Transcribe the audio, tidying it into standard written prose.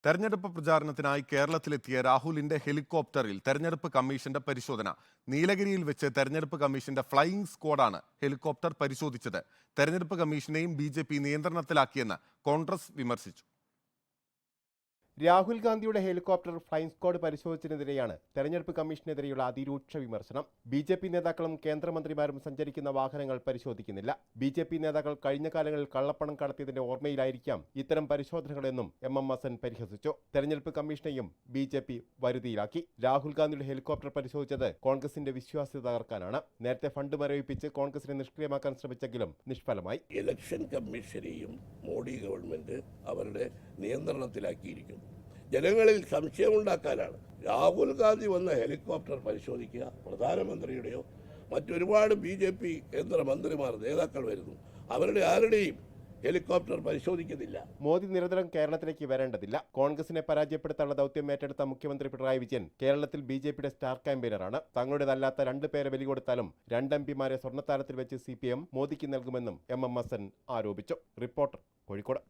തെരഞ്ഞെടുപ്പ് പ്രചാരണത്തിനായി കേരളത്തിലെത്തിയ രാഹുലിന്റെ ഹെലികോപ്റ്ററിൽ തെരഞ്ഞെടുപ്പ് കമ്മീഷന്റെ പരിശോധന. നീലഗിരിയിൽ വെച്ച് തെരഞ്ഞെടുപ്പ് കമ്മീഷന്റെ ഫ്ലൈയിംഗ് സ്ക്വാഡാണ് ഹെലികോപ്റ്റർ പരിശോധിച്ചത്. തെരഞ്ഞെടുപ്പ് കമ്മീഷനെയും ബി നിയന്ത്രണത്തിലാക്കിയെന്ന് കോൺഗ്രസ് വിമർശിച്ചു. രാഹുൽ ഗാന്ധിയുടെ ഹെലികോപ്റ്റർ ഫ്ലൈയിംഗ് സ്ക്വാഡ് പരിശോധിച്ചതിനെതിരെയാണ് തെരഞ്ഞെടുപ്പ് കമ്മീഷനെതിരെയുള്ള അതിരൂക്ഷ വിമർശനം. ബി നേതാക്കളും കേന്ദ്രമന്ത്രിമാരും സഞ്ചരിക്കുന്ന വാഹനങ്ങൾ പരിശോധിക്കുന്നില്ല. ബി നേതാക്കൾ കഴിഞ്ഞ കാലങ്ങളിൽ കള്ളപ്പണം കടത്തിയതിന്റെ ഓർമ്മയിലായിരിക്കാം ഇത്തരം പരിശോധനകളെന്നും എം ഹസൻ പരിഹസിച്ചു. തെരഞ്ഞെടുപ്പ് കമ്മീഷനെയും ബി വരുതിയിലാക്കി. രാഹുൽ ഗാന്ധിയുടെ ഹെലികോപ്റ്റർ പരിശോധിച്ചത് കോൺഗ്രസിന്റെ വിശ്വാസ്യത തകർക്കാനാണ്. നേരത്തെ ഫണ്ട് മരവിപ്പിച്ച് കോൺഗ്രസിനെ നിഷ്ക്രിയമാക്കാൻ ശ്രമിച്ചെങ്കിലും നിഷ്ഫലമായി. ഇലക്ഷൻ കമ്മീഷനെയും മോഡി ഗവൺമെന്റ് അവരുടെ നിയന്ത്രണത്തിലാക്കിയിരിക്കുന്നു. ജനങ്ങളിൽ സംശയമുണ്ടാക്കാനാണ് രാഹുൽ ഗാന്ധി വന്ന ഹെലികോപ്റ്റർ പരിശോധിക്കുക. പ്രധാനമന്ത്രിയുടെയോ മറ്റൊരുപാട് ബി കേന്ദ്രമന്ത്രിമാർ നേതാക്കൾ വരുന്നു, അവരുടെ ആരുടെയും ഹെലികോപ്റ്റർ പരിശോധിക്കുന്നില്ല. മോദി നിരന്തരം കേരളത്തിലേക്ക് വരേണ്ടതില്ല. കോൺഗ്രസിനെ പരാജയപ്പെടുത്താനുള്ള ദൗത്യം ഏറ്റെടുത്ത മുഖ്യമന്ത്രി പിണറായി വിജയൻ കേരളത്തിൽ ബി സ്റ്റാർ ക്യാമ്പയിനറാണ്. തങ്ങളുടേതല്ലാത്ത 2 പേരെ ബലികൊടുത്താലും 2 എംപിമാരെ സ്വർണ്ണത്താരത്തിൽ വെച്ച് CPM മോദിക്ക് നൽകുമെന്നും എം ഹസൻ ആരോപിച്ചു. റിപ്പോർട്ടർ, കോഴിക്കോട്.